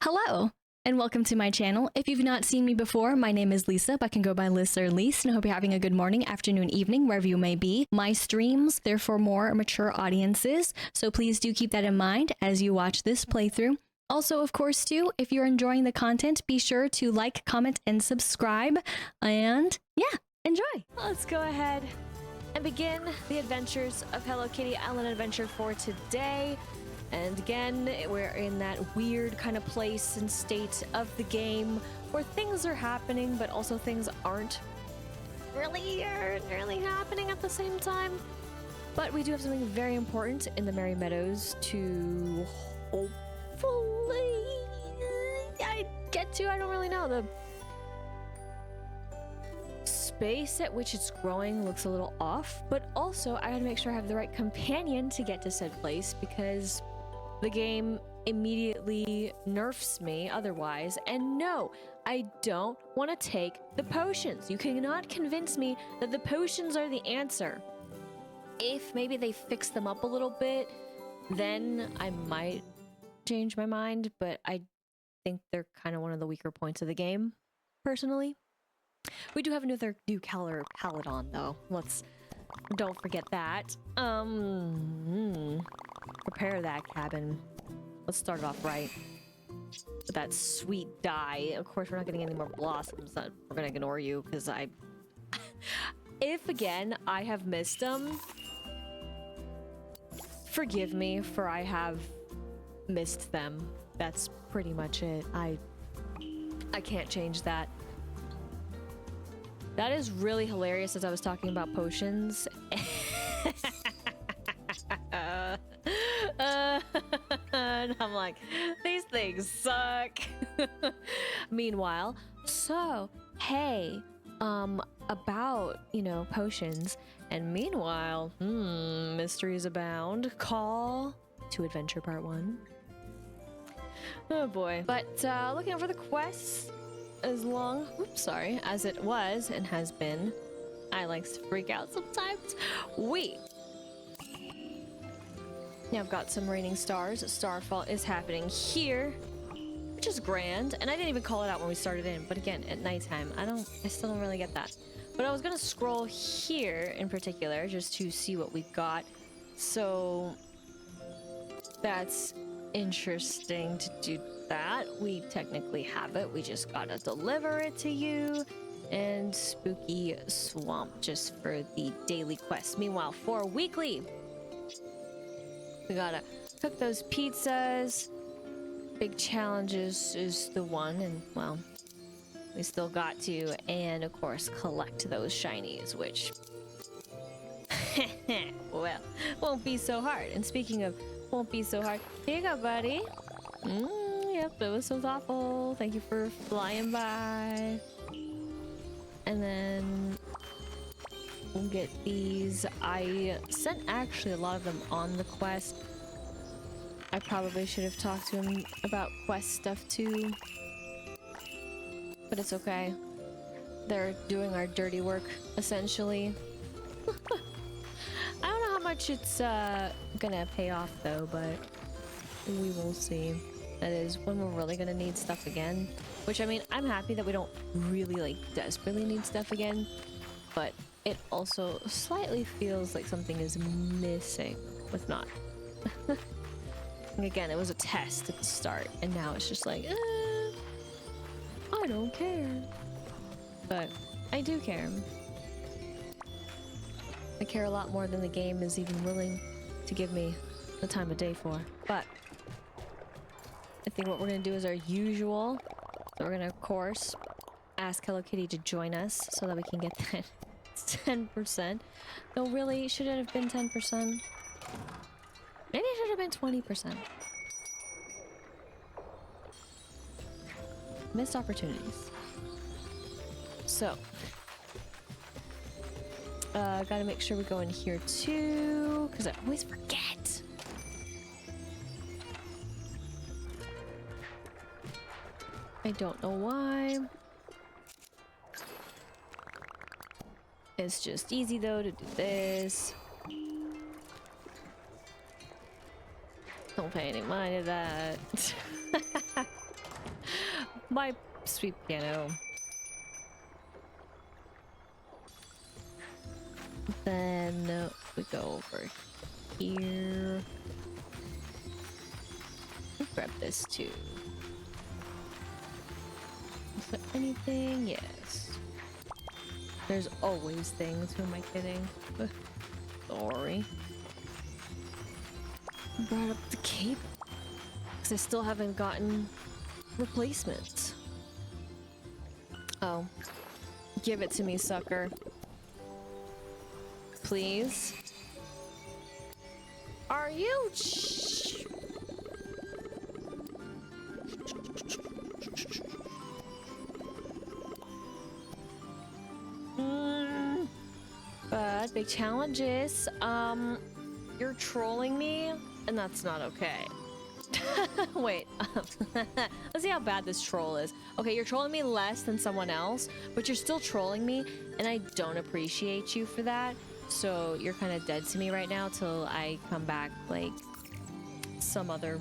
Hello, and welcome to my channel. If you've not seen me before, my name is Lisa, but can go by Liz or Lise, and I hope you're having a good morning, afternoon, evening, wherever you may be. My streams, they're for more mature audiences, so please do keep that in mind as you watch this playthrough. Also, of course, too, if you're enjoying the content, be sure to like, comment, and subscribe, and yeah, enjoy! Let's go ahead and begin the adventures of Hello Kitty Island Adventure for today. And again, we're in that weird kind of place and state of the game where things are happening, but also things aren't really happening at the same time. But we do have something very important in the Merry Meadows to hopefully get to. I don't really know. The space at which it's growing looks a little off, but also I gotta make sure I have the right companion to get to said place because the game immediately nerfs me otherwise. And no, I don't want to take the potions. You cannot convince me that the potions are the answer. If maybe they fix them up a little bit, then I might change my mind, but I think they're kind of one of the weaker points of the game, personally. We do have another new color palette on, though. Don't forget that. Prepare that cabin. Let's start it off right with that sweet dye. Of course, we're not getting any more blossoms. We're gonna ignore you because if again I have missed them, forgive me for I have missed them. That's pretty much it. I can't change that. That is really hilarious as I was talking about potions. And I'm like, these things suck. Meanwhile, so, hey, about, potions. And meanwhile, mysteries abound. Call to Adventure Part 1. Oh boy. But looking over the quests as long, as it was and has been. I like to freak out sometimes. Now I've got some raining stars. Starfall is happening here, which is grand. And I didn't even call it out when we started in, but again, at nighttime, I still don't really get that. But I was gonna scroll here in particular just to see what we got. So that's interesting to do that. We technically have it. We just gotta deliver it to you. And Spooky Swamp just for the daily quest. Meanwhile, for weekly, we gotta cook those pizzas. Big challenges is the one, and well, we still got to, and of course, collect those shinies, which, well, won't be so hard. And speaking of won't be so hard, here you go, buddy. Yep, it was so thoughtful. Thank you for flying by. And then we'll get these. I sent actually a lot of them on the quest. I probably should have talked to him about quest stuff too. But it's okay. They're doing our dirty work, essentially. I don't know how much it's gonna pay off though, but we will see. That is when we're really gonna need stuff again. Which, I mean, I'm happy that we don't really, desperately need stuff again. But it also slightly feels like something is missing with not. Again, it was a test at the start, and now it's just like, I don't care. But I do care. I care a lot more than the game is even willing to give me the time of day for. But I think what we're gonna do is our usual. So we're gonna, of course, ask Hello Kitty to join us so that we can get that 10%. No, really, should it have been 10%? Maybe it should have been 20%. Missed opportunities. So, gotta make sure we go in here too, because I always forget. I don't know why. It's just easy though to do this. Don't pay any mind to that. My sweet piano. Then we go over here. Grab this too. Is there anything? Yes. There's always things. Who am I kidding? Sorry. Brought up the cape because I still haven't gotten replacements. Oh. Give it to me, sucker. Please. Are you? But big challenges. You're trolling me, and that's not okay. Wait. Let's see how bad this troll is. Okay, you're trolling me less than someone else, but you're still trolling me, and I don't appreciate you for that. So you're kind of dead to me right now till I come back, like, some other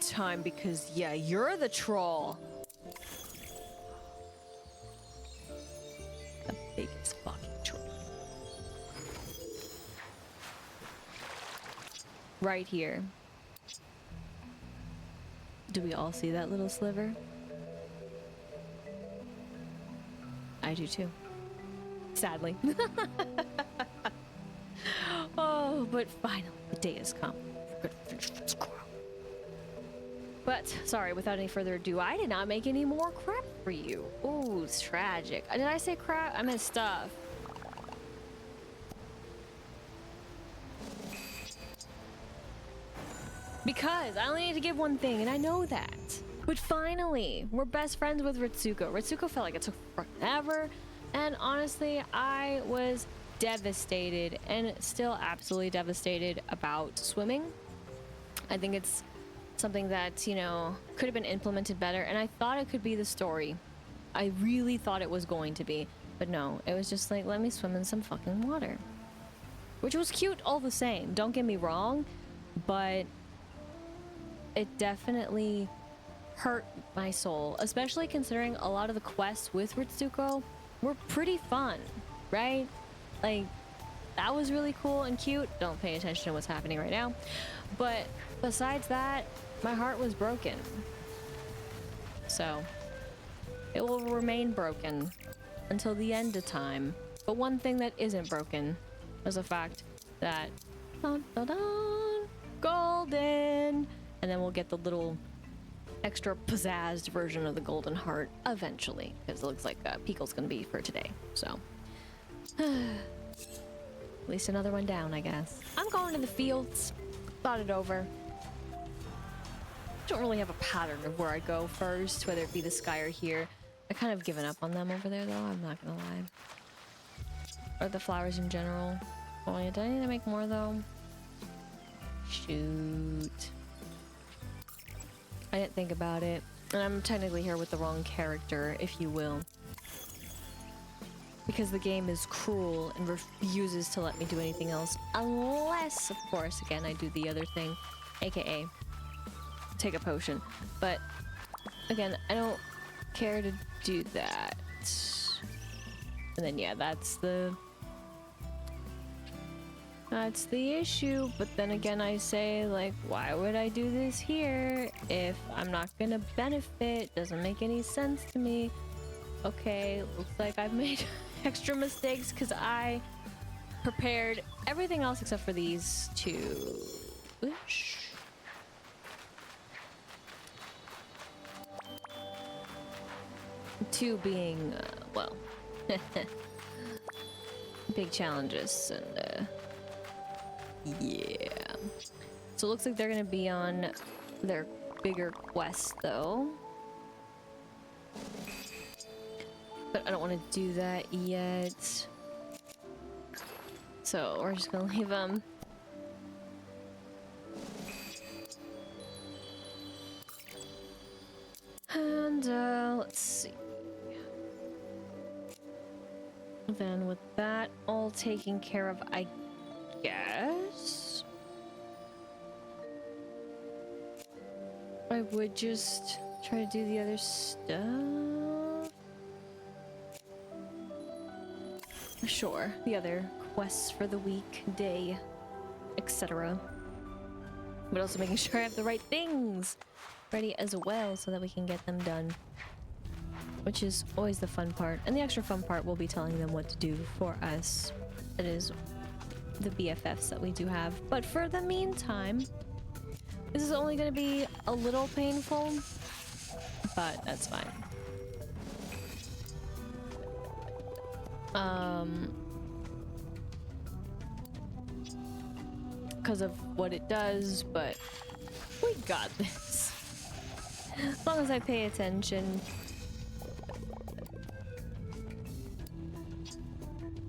time, because, yeah, you're the troll. The biggest fucking troll. Right here. Do we all see that little sliver? I do too. Sadly. Oh, but finally, the day has come. But, sorry, without any further ado, I did not make any more crap for you. Ooh, it's tragic. Did I say crap? I meant stuff. Because I only need to give one thing, and I know that. But finally, we're best friends with Ritsuko. Ritsuko felt like it took forever, and honestly, I was devastated, and still absolutely devastated about swimming. I think it's something that, you know, could have been implemented better, and I thought it could be the story. I really thought it was going to be, but no, it was just like, let me swim in some fucking water. Which was cute all the same, don't get me wrong, but it definitely hurt my soul, especially considering a lot of the quests with Ritsuko were pretty fun, right? Like, that was really cool and cute. Don't pay attention to what's happening right now. But besides that, my heart was broken. So, it will remain broken until the end of time. But one thing that isn't broken is the fact that dun, dun, dun, golden, and then we'll get the little extra pizzazzed version of the golden heart eventually, because it looks like Pico's gonna be for today. So, at least another one down, I guess. I'm going to the fields. Thought it over. Don't really have a pattern of where I go first, whether it be the sky or here. I kind of given up on them over there, though. I'm not gonna lie. Or the flowers in general. Oh yeah, do I need to make more though? Shoot. I didn't think about it. And I'm technically here with the wrong character, if you will. Because the game is cruel and refuses to let me do anything else. Unless, of course, again, I do the other thing. AKA, take a potion. But, again, I don't care to do that. And then, yeah, that's the issue. But then again, I say, like, why would I do this here if I'm not gonna benefit? Doesn't make any sense to me. Okay, looks like I've made extra mistakes because I prepared everything else except for these two. Oosh. Two being, well, big challenges, and yeah. So it looks like they're gonna be on their bigger quest though. But I don't want to do that yet. So we're just gonna leave them. And let's see. Then with that all taken care of, I guess. I would just try to do the other stuff. Sure, the other quests for the week, day, etc. But also making sure I have the right things ready as well so that we can get them done. Which is always the fun part. And the extra fun part will be telling them what to do for us. It is the BFFs that we do have. But for the meantime, this is only going to be a little painful, but that's fine. Because of what it does, but we got this. As long as I pay attention.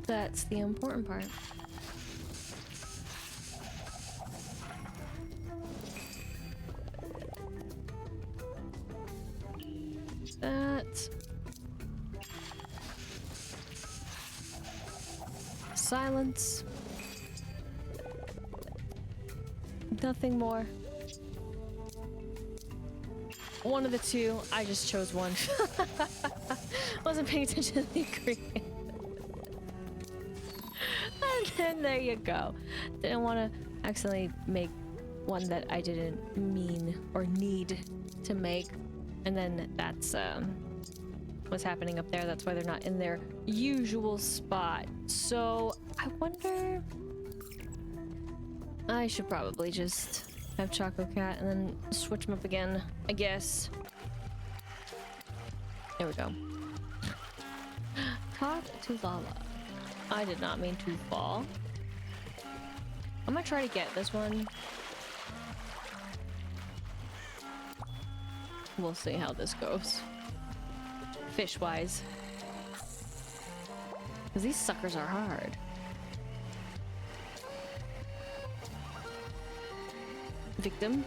That's the important part. That. Silence. Nothing more. One of the two. I just chose one. Wasn't paying attention to the ingredient. And then there you go. Didn't want to accidentally make one that I didn't mean or need to make. And then that's what's happening up there. That's why they're not in their usual spot. So I wonder... I should probably just have Choco Cat and then switch them up again, I guess. There we go. Talk to Lala. I did not mean to fall. I'm gonna try to get this one. We'll see how this goes. Fish-wise. Because these suckers are hard. Victim.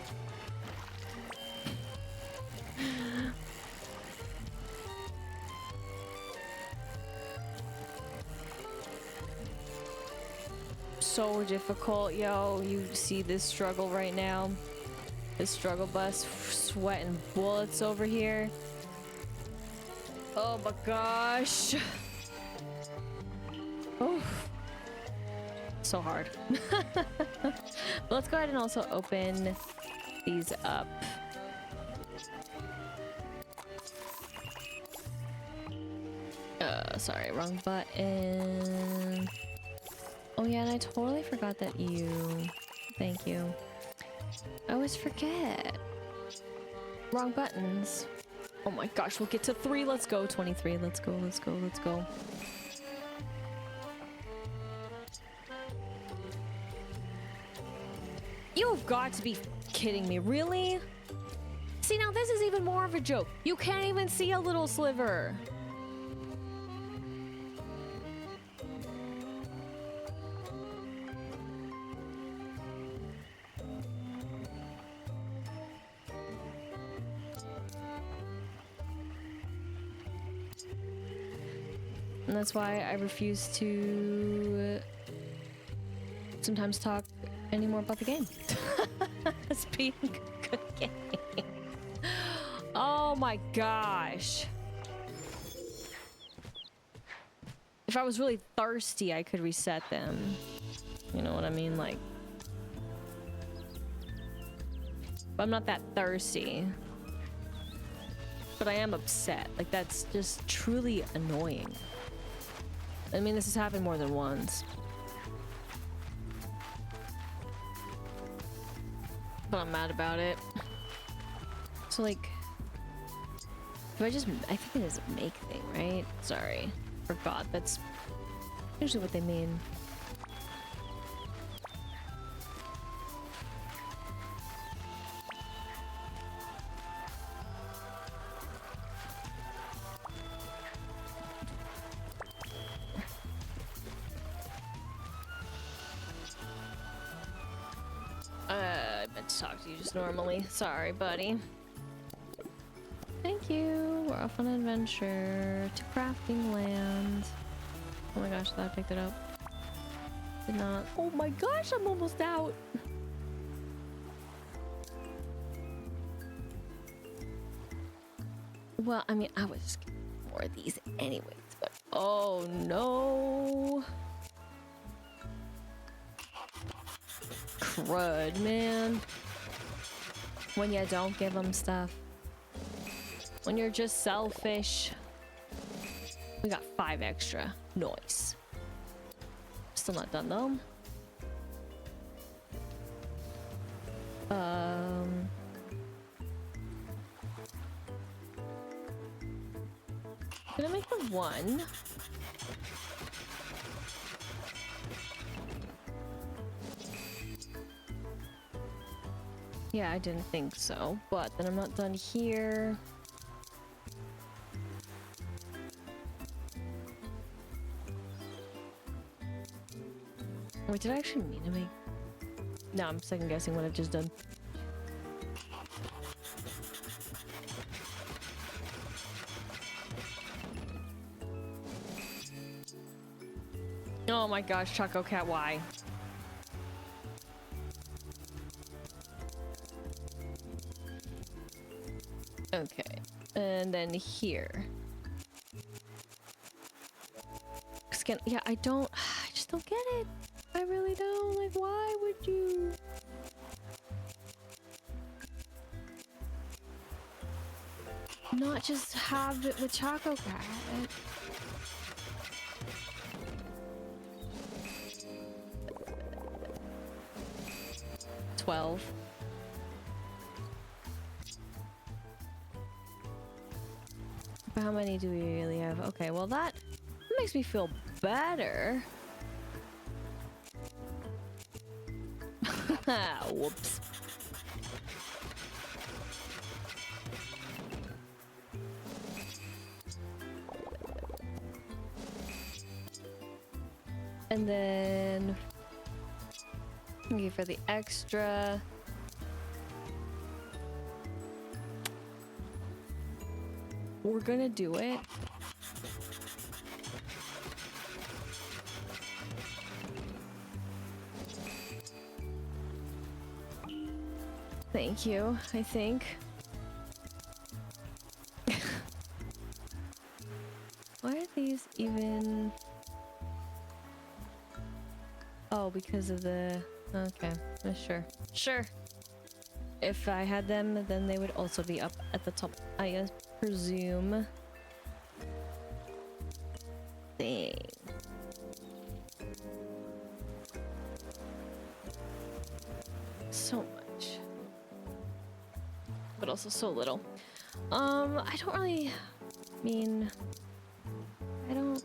So difficult, yo. You see this struggle right now? This struggle bus, sweating bullets over here. Oh my gosh. Oh. So hard. But let's go ahead and also open these up. Sorry, wrong button. Oh yeah, and I totally forgot that you... Thank you. I always forget. Wrong buttons. Oh my gosh, we'll get to 3. Let's go. 23. Let's go, let's go, let's go. You've got to be kidding me. Really? See, now this is even more of a joke. You can't even see a little sliver. And that's why I refuse to sometimes talk anymore about the game. It's being a good game. Oh my gosh. If I was really thirsty, I could reset them. You know what I mean? Like, but I'm not that thirsty. But I am upset. Like, that's just truly annoying. I mean, this has happened more than once. But I'm mad about it. So, like, do I think it is a make thing, right? Sorry. Forgot. That's usually what they mean. I meant to talk to you just normally. Sorry, buddy. Thank you. We're off on an adventure to crafting land. Oh my gosh, I thought I picked it up. Did not. Oh my gosh, I'm almost out. Well, I mean, I was getting more of these anyways, but oh no. Crud, man. When you don't give them stuff. When you're just selfish. We got 5 extra. Nice. Still not done though. Gonna make the 1. Yeah, I didn't think so, but then I'm not done here. Wait, did I actually mean to make? No, I'm second guessing what I've just done. Oh my gosh, Choco Cat, why? Okay, and then here. Yeah, I just don't get it. I really don't. Like, why would you? Not just have it with Choco Cat. 12. But how many do we really have? Okay, well that makes me feel better. Whoops. And then thank you for the extra. We're gonna do it. Thank you, I think. Why are these even... Oh, because of the... Okay, sure. Sure. If I had them, then they would also be up at the top, I presume. Dang. So much. But also so little. I don't really... mean... I don't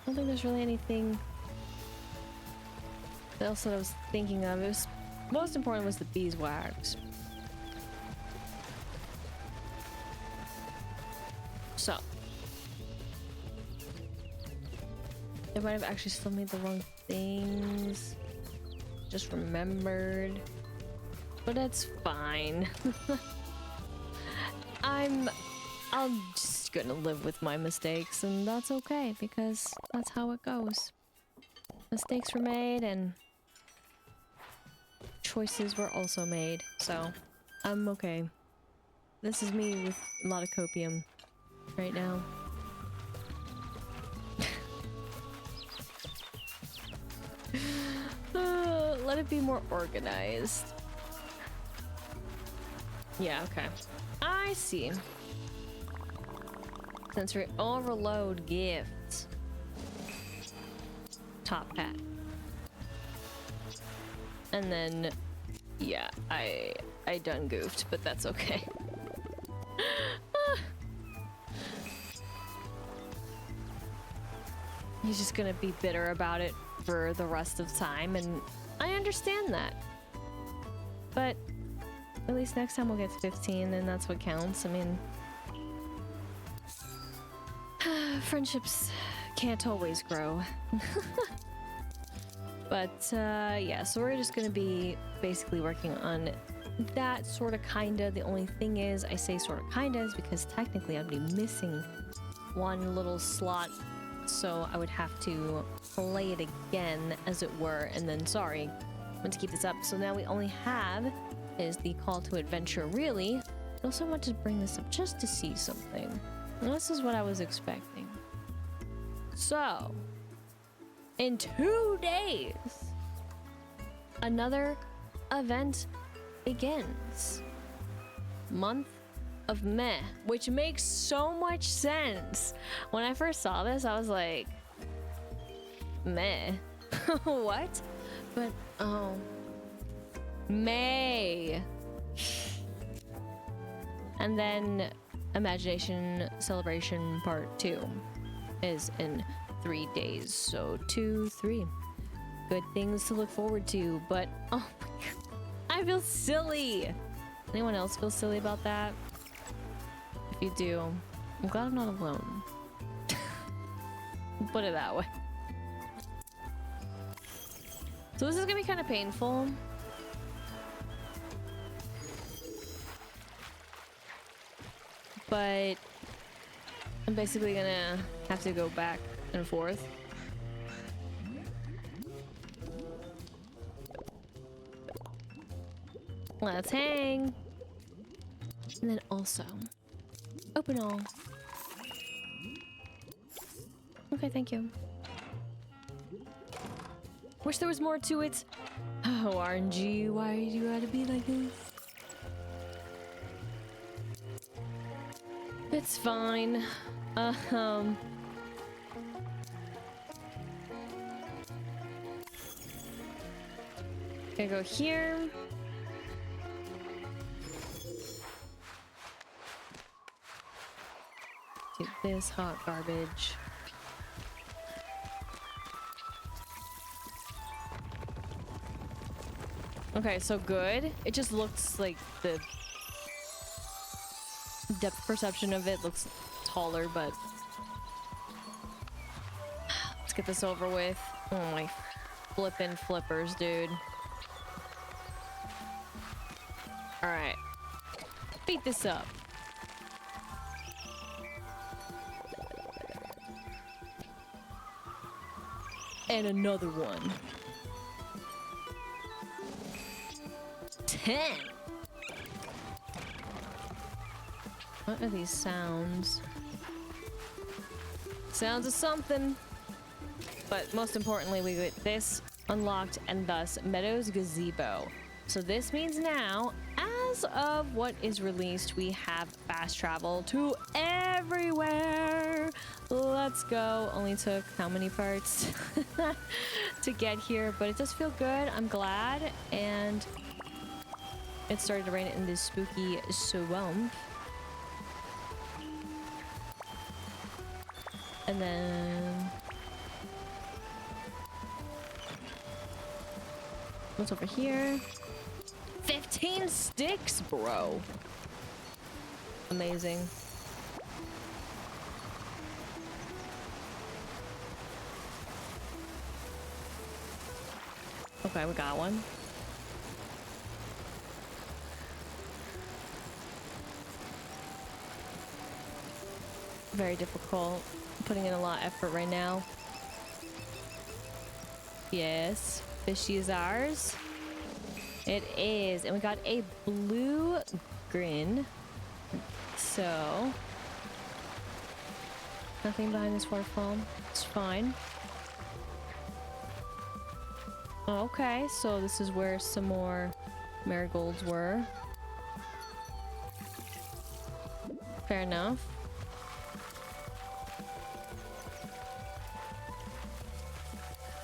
think there's really anything else that I was thinking of. It was... Most important was the beeswax. So. I might have actually still made the wrong things. Just remembered. But that's fine. I'm just gonna live with my mistakes, and that's okay, because that's how it goes. Mistakes were made, and choices were also made, so I'm okay. This is me with a lot of copium right now. Let it be more organized. Yeah, okay. I see. Sensory overload gifts. Top hat. And then, yeah, I done goofed, but that's okay. He's just gonna be bitter about it for the rest of time, and I understand that. But at least next time we'll get to 15, and that's what counts. I mean, friendships can't always grow. But yeah, so we're just gonna be basically working on that sort of kinda. The only thing is, I say sort of kinda is because technically I'd be missing one little slot, so I would have to play it again, as it were, and then sorry, I want to keep this up. So now we only have is the call to adventure, really, I also want to bring this up just to see something. And this is what I was expecting. So, in 2 days, another event begins. Month of Meh, which makes so much sense. When I first saw this, I was like, Meh? What? But, oh. May. And then Imagination Celebration Part 2 is in 3 days. So 2, 3. Good things to look forward to. But, oh my god, I feel silly. Anyone else feel silly about that? If you do, I'm glad I'm not alone. Put it that way. So this is gonna be kind of painful. But I'm basically gonna have to go back and forth. Let's hang. And then also open all. Okay, thank you. Wish there was more to it. Oh, RNG, why do you gotta be like this? It's fine. Gonna go here. Get this hot garbage. Okay, so good. It just looks like the depth perception of it looks taller, but let's get this over with. Oh my flippin' flippers, dude. All right, beat this up. And another one. 10. What are these sounds? Sounds of something. But most importantly, we get this unlocked and thus Meadows Gazebo. So this means now, as of what is released, we have fast travel to everywhere. Let's go. Only took how many parts to get here, but it does feel good. I'm glad. And it started to rain in this spooky swamp. And then what's over here? 15 sticks, bro. Amazing. Okay, we got one. Very difficult. Putting in a lot of effort right now. Yes, fishy is ours. It is, and we got a blue grin. So nothing behind this waterfall. It's fine. Okay, so this is where some more marigolds were. Fair enough.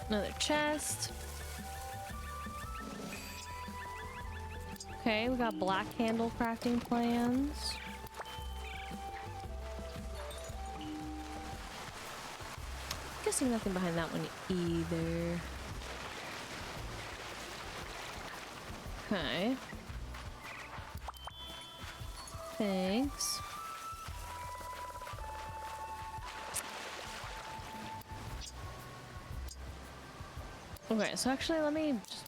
Another chest. Okay, we got black candle crafting plans. Guessing nothing behind that one either. Okay. Thanks. Okay, so actually let me just...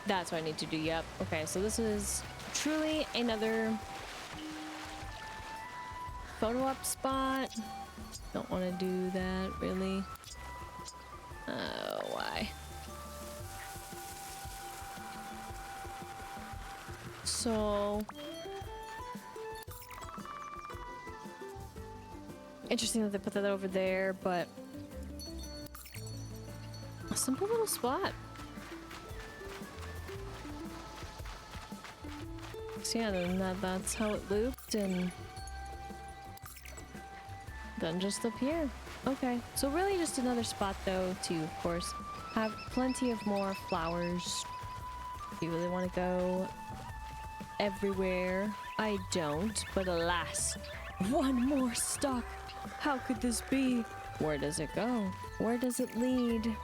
That's what I need to do, yep. Okay, so this is truly another photo op spot. Don't want to do that, really. Why? So interesting that they put that over there, but a simple little spot. So yeah, then that's how it looped, and then just up here. Okay, so really just another spot though to, of course, have plenty of more flowers. If you really want to go everywhere. I don't, but alas, one more stock. How could this be? Where does it go? Where does it lead?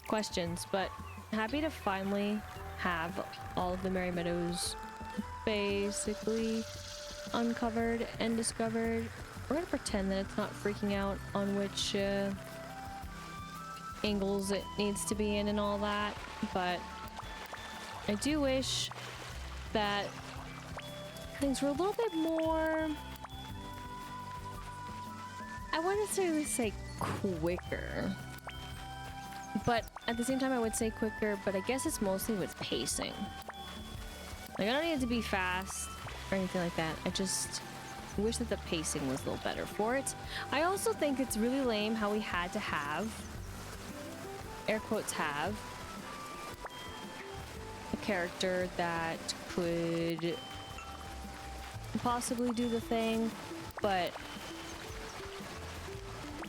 Questions, but happy to finally have all of the Merry Meadows basically uncovered and discovered. We're gonna pretend that it's not freaking out on which angles it needs to be in and all that, but I do wish that things were a little bit more, I wouldn't necessarily say quicker, but at the same time I would say quicker, but I guess it's mostly with pacing. Like, I don't need it to be fast or anything like that. I just wish that the pacing was a little better for it. I also think it's really lame how we had to have, air quotes have, a character that could possibly do the thing, but,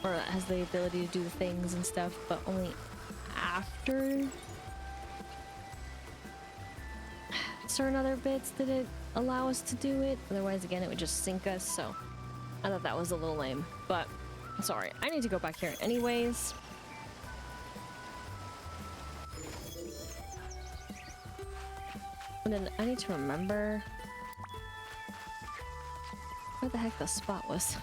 or has the ability to do the things and stuff, but only after certain other bits did it allow us to do it. Otherwise, again, it would just sink us, so I thought that was a little lame, but sorry, I need to go back here anyways. And then I need to remember where the heck the spot was.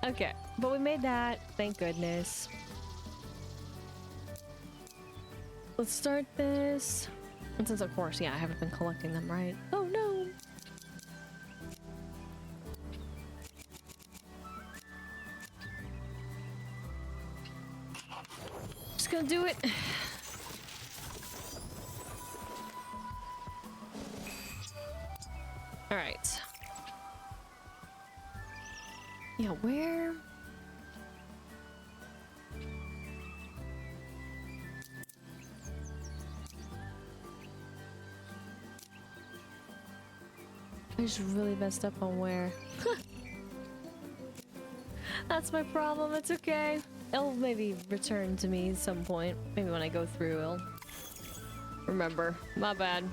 Okay, but we made that, thank goodness. Let's start this. And since, of course, yeah, I haven't been collecting them, right? Oh no! Just gonna do it. All right. Yeah, where? I just really messed up on where. That's my problem. It's okay. It'll maybe return to me at some point. Maybe when I go through, I'll remember. My bad.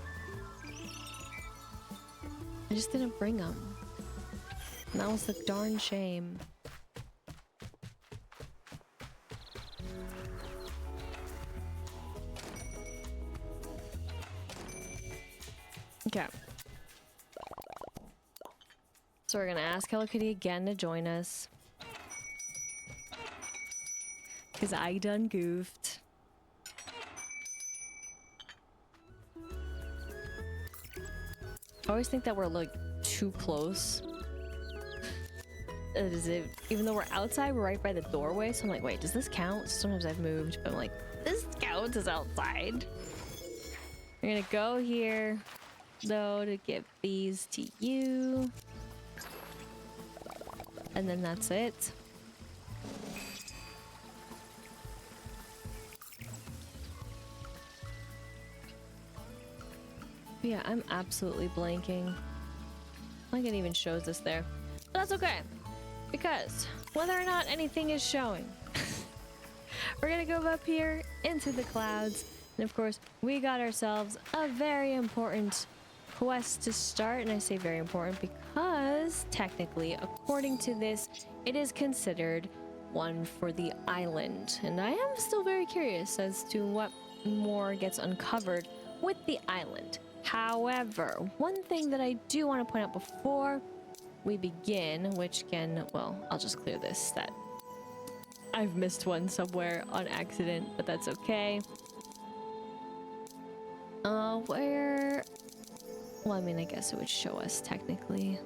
I just didn't bring them. And that was the darn shame. Okay. So we're gonna ask Hello Kitty again to join us. Cause I done goofed. I always think that we're like too close. Is it, even though we're outside, we're right by the doorway, so I'm like, wait, does this count? Sometimes I've moved, but I'm like, this counts as outside. We're gonna go here, though, to give these to you. And then that's it. But yeah, I'm absolutely blanking. I think it even shows us there. But that's okay. Because whether or not anything is showing, we're gonna go up here into the clouds. And of course, we got ourselves a very important quest to start. And I say very important because technically, according to this, it is considered one for the island. And I am still very curious as to what more gets uncovered with the island. However, one thing that I do want to point out before we begin, which can, well, I'll just clear this, that I've missed one somewhere on accident, but that's okay. Where, well, I mean, I guess it would show us technically.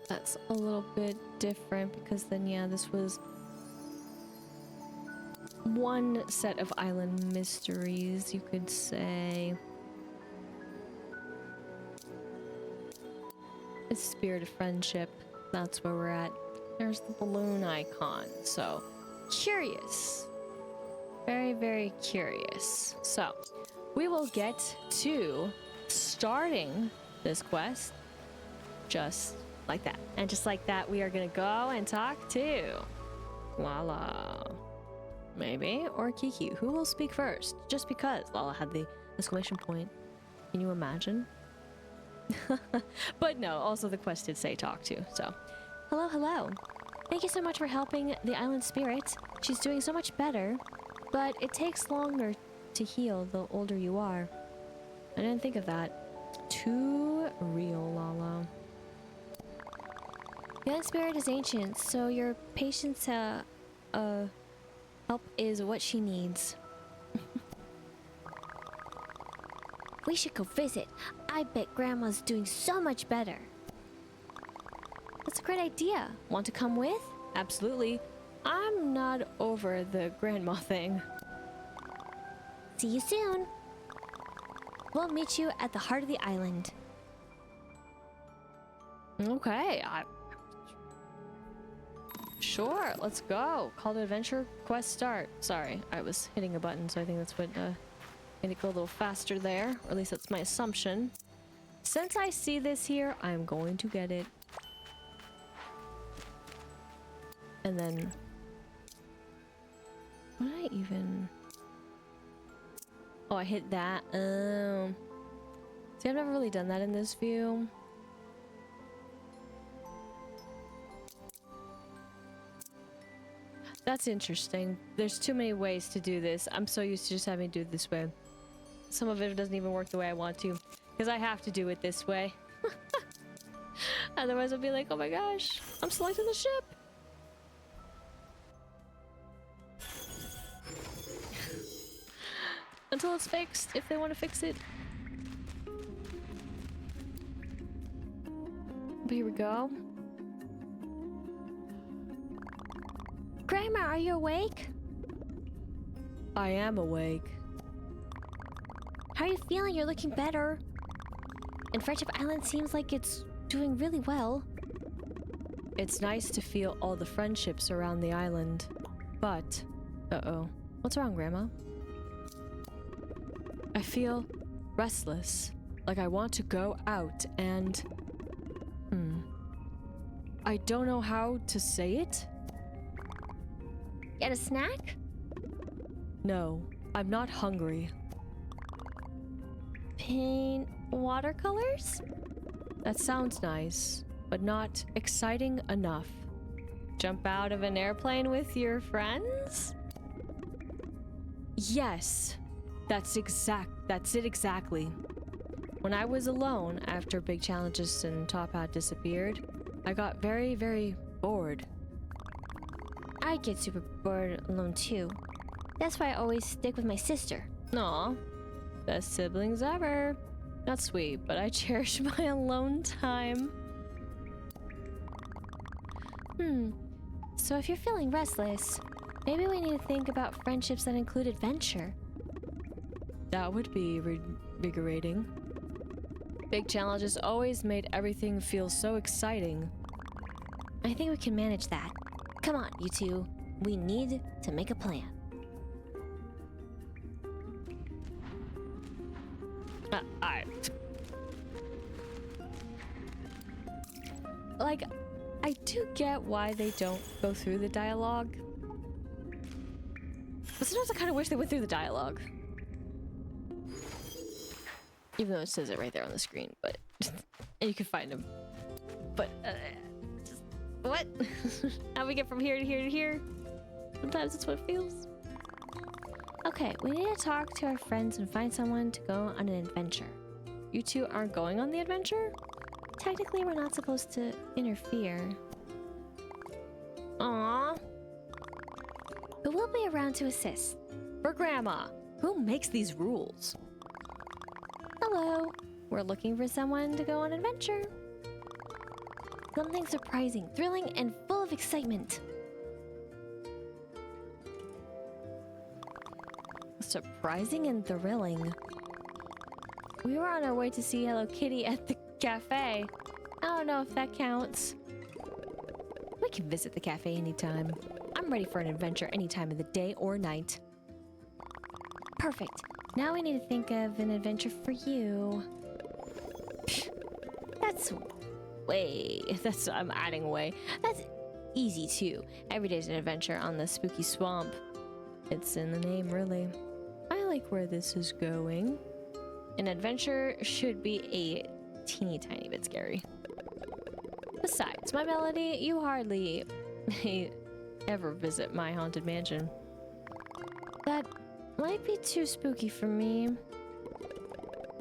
That's a little bit different because then, yeah, this was one set of island mysteries, you could say. It's spirit of friendship. That's where we're at. There's the balloon icon. So, curious. Very, very curious. So, we will get to starting this quest just like that. And just like that, we are gonna go and talk to Lala. Maybe. Or Kiki. Who will speak first? Just because Lala had the exclamation point. Can you imagine? But no, also the quest did say talk to, so. Hello, hello. Thank you so much for helping the island spirit. She's doing so much better, but it takes longer to heal the older you are. I didn't think of that. Too real, Lala. The island spirit is ancient, so your patience help is what she needs. We should go visit. I bet Grandma's doing so much better. That's a great idea. Want to come with? Absolutely. I'm not over the grandma thing. See you soon. We'll meet you at the heart of the island. Okay, sure, let's go. Call to adventure, quest start. Sorry, I was hitting a button, so I think that's what made it go a little faster there. Or at least that's my assumption. Since I see this here, I'm going to get it. And then... What did I even... Oh, I hit that. See, I've never really done that in this view. That's interesting. There's too many ways to do this. I'm so used to just having to do it this way. Some of it doesn't even work the way I want to, because I have to do it this way. Otherwise I'll be like, oh my gosh, I'm selecting the ship. Until it's fixed, if they want to fix it. But here we go. Grandma, are you awake? I am awake. How are you feeling? You're looking better. And Friendship Island seems like it's doing really well. It's nice to feel all the friendships around the island. But... Uh-oh. What's wrong, Grandma? I feel restless. Like I want to go out and... I don't know how to say it. Get a snack? No, I'm not hungry. Paint watercolors? That sounds nice, but not exciting enough. Jump out of an airplane with your friends? Yes, that's it exactly. When I was alone after Big Challenges and Top Hat disappeared, I got very, very bored. I get super bored alone too. That's why I always stick with my sister. Aw, best siblings ever. Not sweet, but I cherish my alone time. So if you're feeling restless, maybe we need to think about friendships that include adventure. That would be reinvigorating. Big Challenges always made everything feel so exciting. I think we can manage that. Come on, you two. We need to make a plan. Like, I do get why they don't go through the dialogue. But sometimes I kind of wish they went through the dialogue. Even though it says it right there on the screen, but... and you can find them. But, just... What? How we get from here to here to here? Sometimes it's what it feels. Okay, we need to talk to our friends and find someone to go on an adventure. You two aren't going on the adventure? Technically, we're not supposed to interfere. Aww. But we'll be around to assist. For Grandma, who makes these rules? Hello. We're looking for someone to go on an adventure. Something surprising, thrilling, and full of excitement. Surprising and thrilling. We were on our way to see Hello Kitty at the cafe. I don't know if that counts. We can visit the cafe anytime. I'm ready for an adventure any time of the day or night. Perfect. Now we need to think of an adventure for you. I'm adding way. That's easy too. Every day's an adventure on the spooky swamp. It's in the name, really. I like where this is going. An adventure should be a teeny tiny bit scary. Besides, my Melody, you hardly ever visit my haunted mansion. That might be too spooky for me.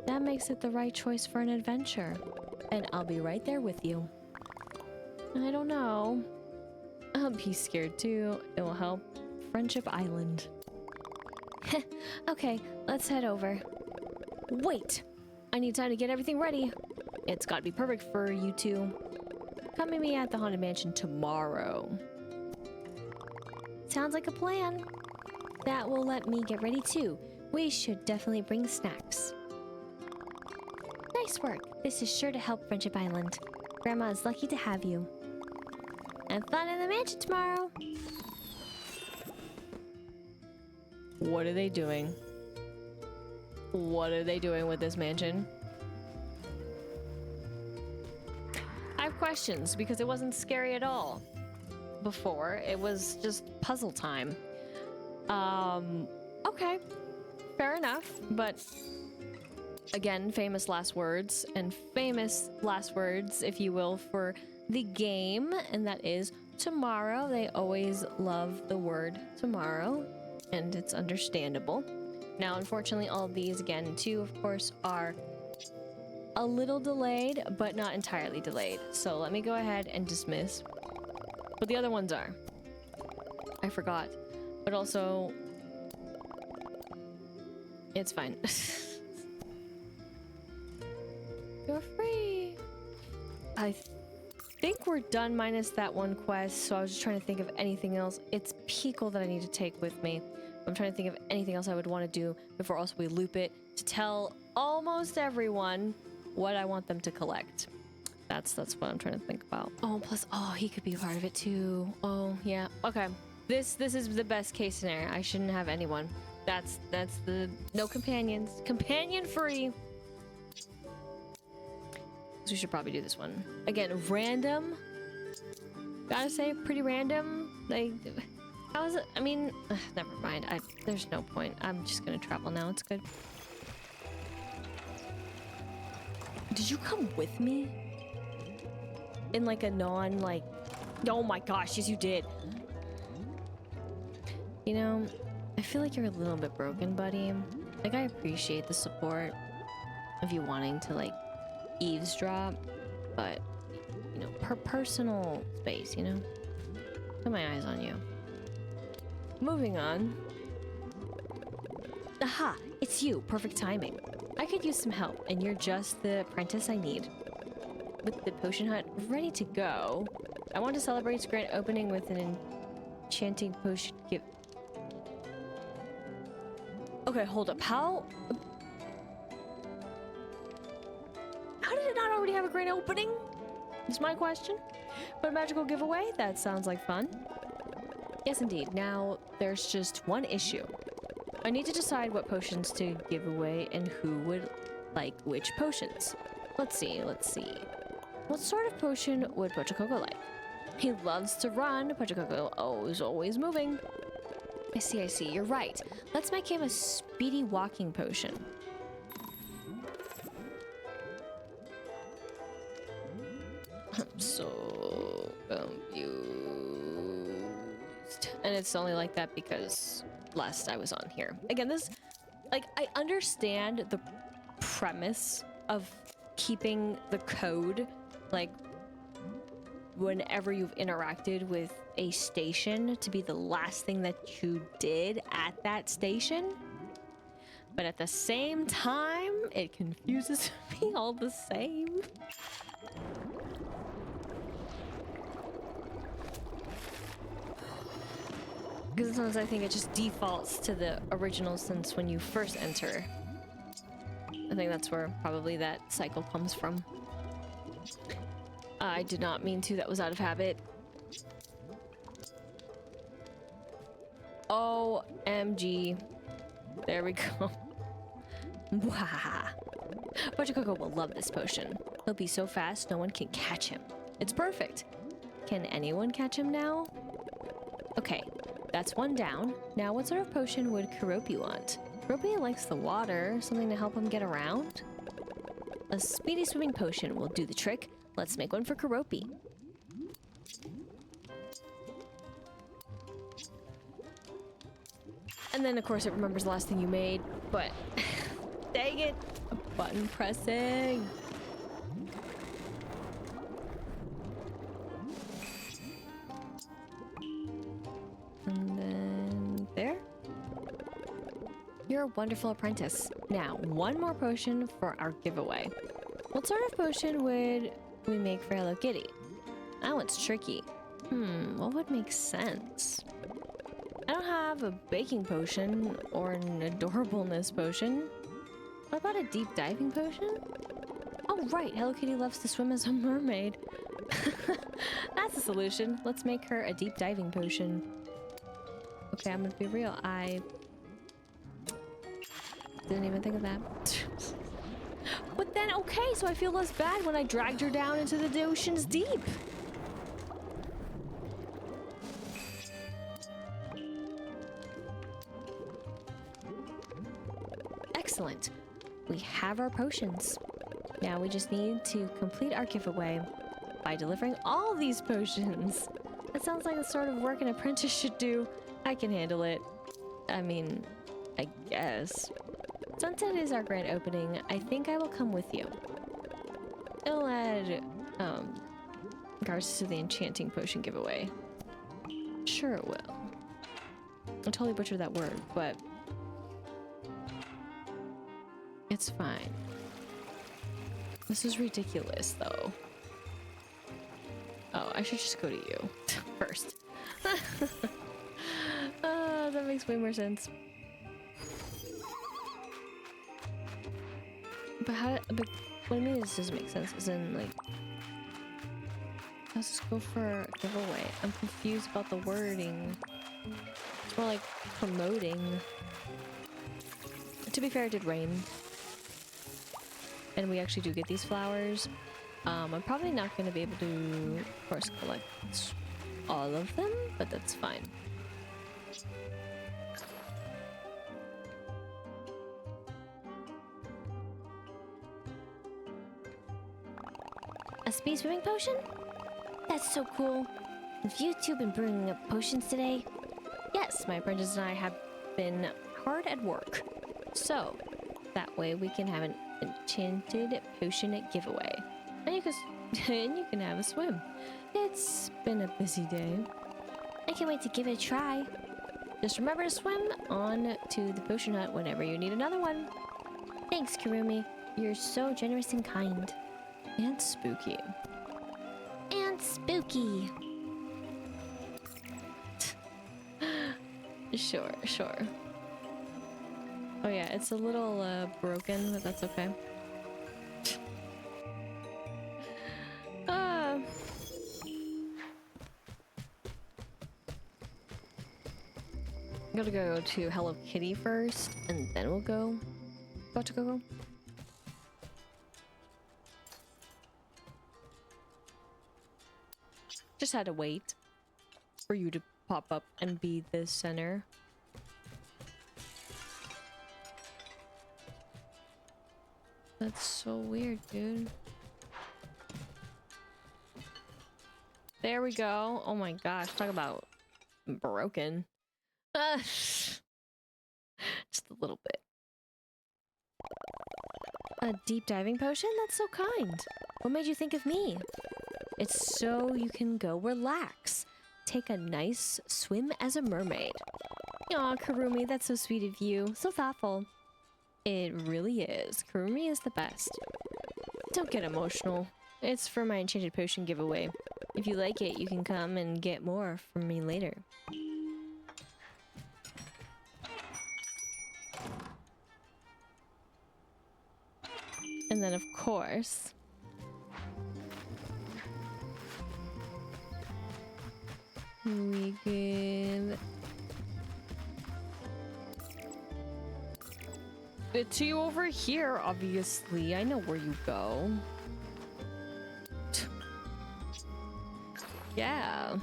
That makes it the right choice for an adventure. And I'll be right there with you. I don't know. I'll be scared too. It will help. Friendship Island. Okay, let's head over. Wait! I need time to get everything ready. It's gotta be perfect for you two. Come meet me at the Haunted Mansion tomorrow. Sounds like a plan. That will let me get ready too. We should definitely bring snacks. Nice work. This is sure to help Friendship Island. Grandma is lucky to have you. Have fun in the mansion tomorrow. What are they doing? What are they doing with this mansion? I have questions because it wasn't scary at all before. It was just puzzle time. Okay. Fair enough, but again, famous last words, and famous last words, if you will, for the game, and that is tomorrow. They always love the word tomorrow, and it's understandable. Now, unfortunately, all of these, again, too, of course, are a little delayed, but not entirely delayed. So let me go ahead and dismiss. But the other ones are. I forgot. But also, it's fine. You're free. I think we're done minus that one quest, so I was just trying to think of anything else. It's Pickle that I need to take with me. I'm trying to think of anything else I would want to do before also we loop it to tell almost everyone what I want them to collect. That's what I'm trying to think about. Oh, plus, oh, he could be a part of it too. Oh, yeah. Okay. This is the best case scenario. I shouldn't have anyone. That's the no companions. Companion free. So we should probably do this one. Again, random. Gotta say, pretty random. Like, how is it? I mean, never mind. There's no point. I'm just gonna travel now. It's good. Did you come with me? In like a like... Oh my gosh, yes you did. You know, I feel like you're a little bit broken, buddy. Like, I appreciate the support of you wanting to, like, eavesdrop, but, you know, personal space, you know? Got my eyes on you. Moving on. Aha! It's you. Perfect timing. I could use some help, and you're just the apprentice I need. With the potion hut ready to go, I want to celebrate its grand opening with an enchanting potion gift. Okay, hold up. How did it not already have a grand opening? Is my question. But a magical giveaway? That sounds like fun. Yes, indeed. Now, there's just one issue. I need to decide what potions to give away and who would like which potions. Let's see. What sort of potion would Pochacoco like? He loves to run. Pochacoco is always moving. I see. You're right. Let's make him a speedy walking potion. I'm so confused. And it's only like that because last I was on here. Again, this, like, I understand the premise of keeping the code, like, whenever you've interacted with a station to be the last thing that you did at that station. But at the same time, it confuses me all the same. Because sometimes I think it just defaults to the original since when you first enter. I think that's where probably that cycle comes from. I did not mean to, that was out of habit. OMG. There we go. Wow. Coco will love this potion. He'll be so fast, no one can catch him. It's perfect. Can anyone catch him now? Okay, that's one down. Now, what sort of potion would Karopi want? Karopi likes the water, something to help him get around. A speedy swimming potion will do the trick. Let's make one for Karopi. And then, of course, it remembers the last thing you made, but dang it, button pressing. And then there. You're a wonderful apprentice. Now, one more potion for our giveaway. What sort of potion would we make for Hello Kitty? That one's tricky. What would make sense? I don't have a baking potion or an adorableness potion. What about a deep diving potion? Oh right, Hello Kitty loves to swim as a mermaid. That's a solution. Let's make her a deep diving potion. Okay, I'm gonna be real. I didn't even think of that. But then, okay, so I feel less bad when I dragged her down into the ocean's deep. Excellent. We have our potions. Now we just need to complete our giveaway by delivering all these potions. That sounds like the sort of work an apprentice should do. I can handle it. I mean, I guess. Sunset is our grand opening. I think I will come with you. It'll add, regards to the enchanting potion giveaway. Sure it will. I totally butchered that word, but it's fine. This is ridiculous, though. Oh, I should just go to you first. That makes way more sense. But what I mean is, doesn't make sense. As in, like, let's just go for a giveaway. I'm confused about the wording. It's more like promoting. To be fair, it did rain. And we actually do get these flowers. I'm probably not going to be able to, of course, collect all of them, but that's fine. A speed swimming potion? That's so cool. Have you two been bringing up potions today? Yes, my apprentice and I have been hard at work. So, that way we can have an enchanted potion giveaway. And you can have a swim. It's been a busy day. I can't wait to give it a try. Just remember to swim on to the potion hut whenever you need another one. Thanks, Kurumi. You're so generous and kind. And spooky. And spooky. Sure. Oh yeah, it's a little broken, but that's okay. Gotta go to Hello Kitty first, and then we'll go to Coco. Just had to wait for you to pop up and be the center. That's so weird, dude. There we go. Oh my gosh, talk about broken. Just a little bit. A deep diving potion? That's so kind. What made you think of me? It's so you can go relax. Take a nice swim as a mermaid. Aw, Kurumi, that's so sweet of you. So thoughtful. It really is. Kurumi is the best. Don't get emotional. It's for my enchanted potion giveaway. If you like it, you can come and get more from me later. And then, of course, we give it to you over here, obviously. I know where you go. Yeah.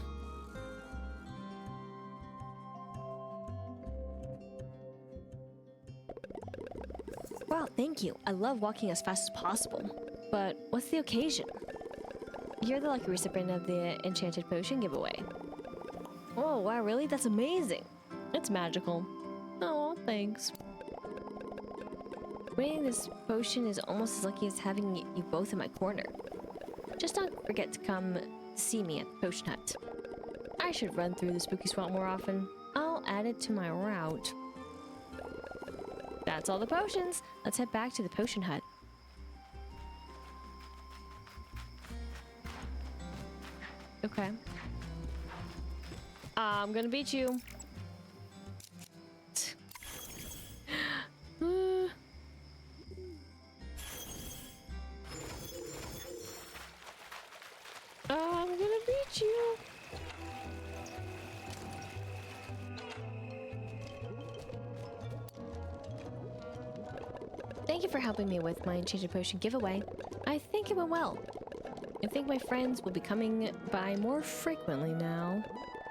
Wow, thank you. I love walking as fast as possible. But what's the occasion? You're the lucky recipient of the Enchanted Potion giveaway. Oh, wow, really? That's amazing. It's magical. Oh, thanks. Winning this potion is almost as lucky as having you both in my corner. Just don't forget to come see me at the Potion Hut. I should run through the spooky swamp more often. I'll add it to my route. That's all the potions. Let's head back to the Potion Hut. Okay. I'm gonna beat you. I'm gonna beat you. Thank you for helping me with my Enchanted Potion giveaway. I think it went well. I think my friends will be coming by more frequently now.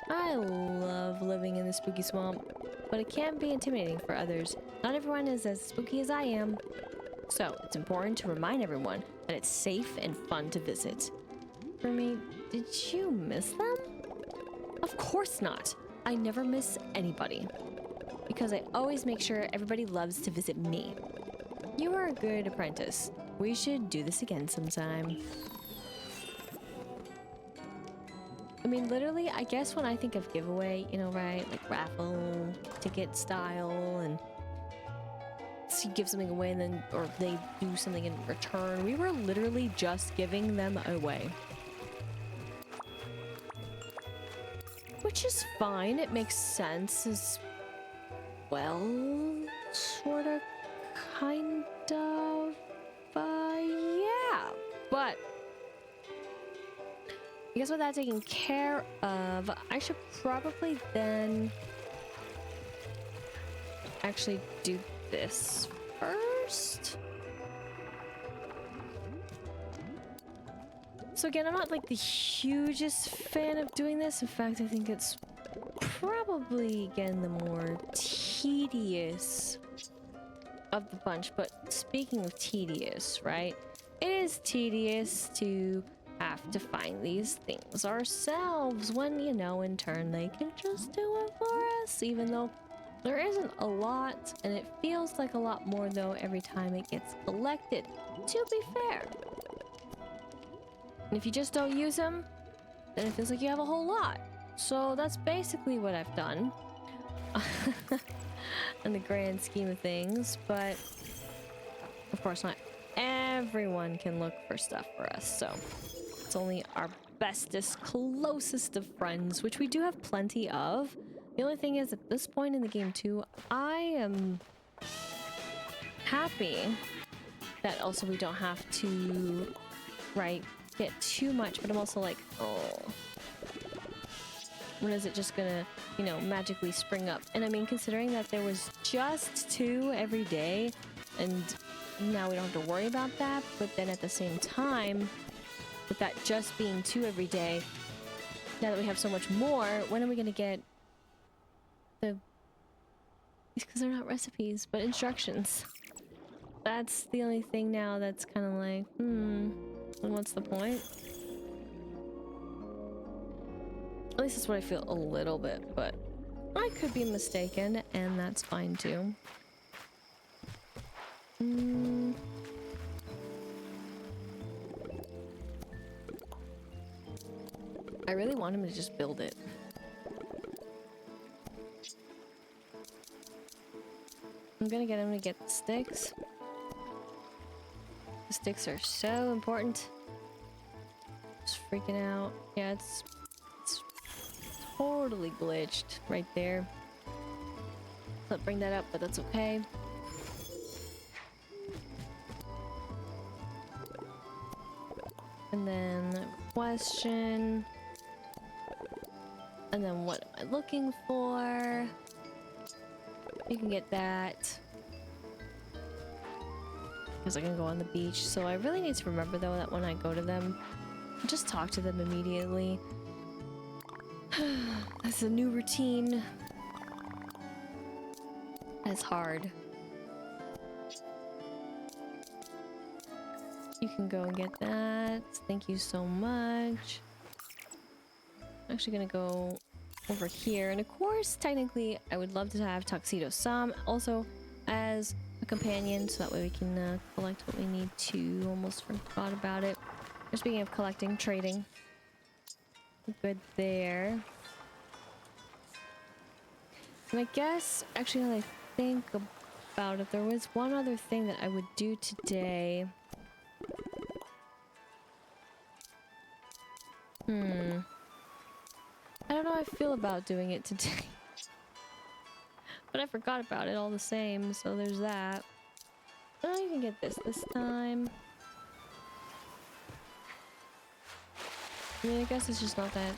I love living in the spooky swamp, but it can be intimidating for others. Not everyone is as spooky as I am. So it's important to remind everyone that it's safe and fun to visit. For me, did you miss them? Of course not. I never miss anybody. Because I always make sure everybody loves to visit me. You are a good apprentice. We should do this again sometime. I mean, literally, I guess when I think of giveaway, you know, right? Like raffle, ticket style, and so you give something away and then, or they do something in return. We were literally just giving them away. Which is fine. It makes sense as well, sort of, kind of, yeah. But I guess with that taken care of, I should probably then actually do this first. So again, I'm not like the hugest fan of doing this. In fact, I think it's probably, again, the more tedious of the bunch. But speaking of tedious, right? It is tedious to have to find these things ourselves when, you know, in turn they can just do it for us, even though there isn't a lot, and it feels like a lot more though every time it gets collected, to be fair. And if you just don't use them, then it feels like you have a whole lot. So that's basically what I've done in the grand scheme of things, but of course not everyone can look for stuff for us, so it's only our bestest, closest of friends, which we do have plenty of. The only thing is, at this point in the game too, I am happy that also we don't have to, right, get too much, but I'm also like, oh, when is it just gonna, you know, magically spring up? And I mean, considering that there was just 2 every day, and now we don't have to worry about that, but then at the same time, with that just being 2 every day, now that we have so much more, when are we gonna get the, because they're not recipes, but instructions? That's the only thing now that's kind of like, what's the point? At least that's what I feel a little bit, but I could be mistaken, and that's fine too. I really want him to just build it. I'm gonna get him to get the sticks. The sticks are so important. Just freaking out. Yeah, it's totally glitched right there. Let's bring that up, but that's okay. And then question. And then what am I looking for? You can get that. Because I can go on the beach. So I really need to remember though that when I go to them, just talk to them immediately. That's a new routine. That's hard. You can go and get that. Thank you so much. I'm actually gonna go over here, and of course technically I would love to have Tuxedo Sam also as a companion, so that way we can collect what we need to. Almost forgot about it. Speaking of collecting, trading, good there. And I guess actually now that I think about it, there was one other thing that I would do today. I don't know how I feel about doing it today. But I forgot about it all the same, so there's that. Oh, you can get this time. I mean, I guess it's just not that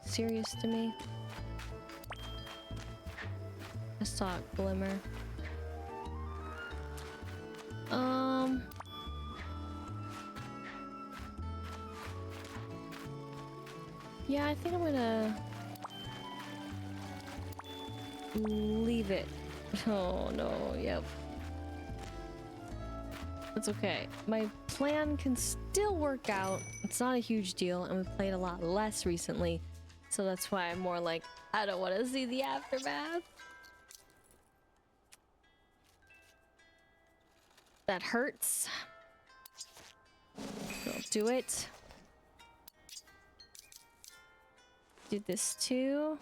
serious to me. Let's talk Glimmer. Yeah, I think I'm gonna leave it. Oh no, yep. That's okay. My plan can still work out. It's not a huge deal, and we played a lot less recently. So that's why I'm more like, I don't want to see the aftermath. That hurts. I'll do it. Do this too.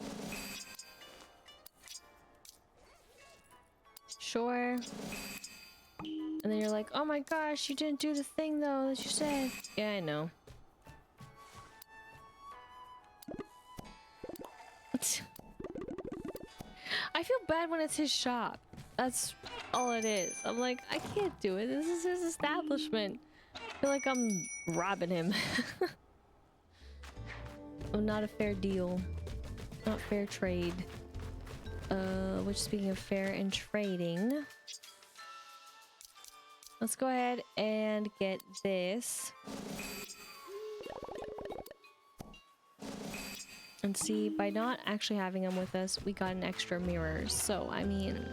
Sure. And then you're like, oh my gosh, you didn't do the thing though that you said. Yeah, I know. I feel bad when it's his shop. That's all it is. I'm like, I can't do it. This is his establishment. I feel like I'm robbing him. Oh, not a fair deal. Not fair trade. Which, speaking of fair and trading, let's go ahead and get this. And see, by not actually having them with us, we got an extra mirror. So, I mean,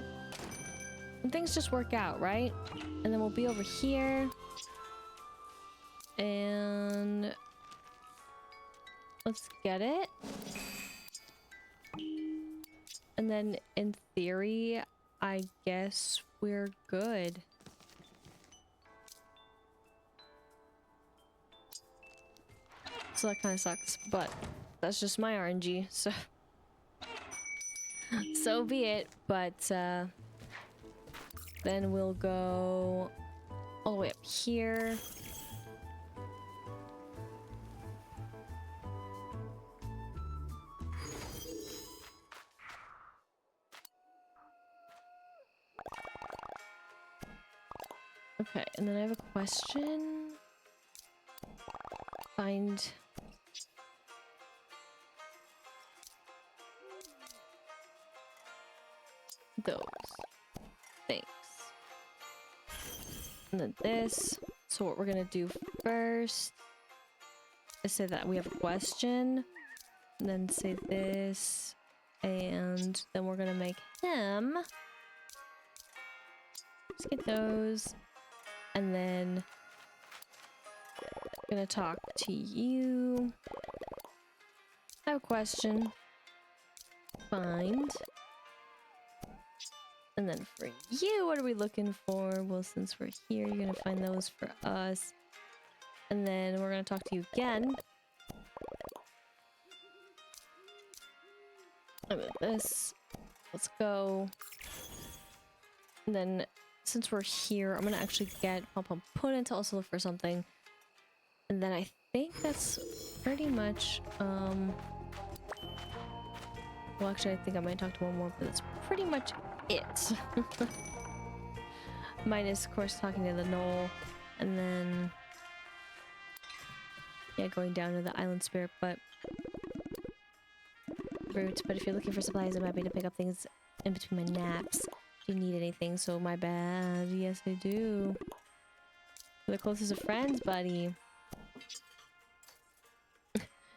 things just work out, right? And then we'll be over here. And let's get it. And then, in theory, I guess we're good. So that kind of sucks, but that's just my RNG, so so be it. But then we'll go all the way up here. Okay, and then I have a question. Find those. Thanks. And then this. So what we're gonna do first is say that we have a question. And then say this. And then we're gonna make him. Let's get those. And then I'm gonna talk to you. I have a question. Find. And then for you, what are we looking for? Well, since we're here, you're gonna find those for us. And then we're gonna talk to you again. About this. Let's go. And then since we're here, I'm gonna actually get Pom Put in to also look for something. And then I think that's pretty much well, actually I think I might talk to one more, but that's pretty much it. Minus of course talking to the knoll. And then Yeah, going down to the island spirit, but route. But if you're looking for supplies, I'm happy to pick up things in between my naps. If you need anything, so my bad. Yes, I do. We're the closest of friends, buddy.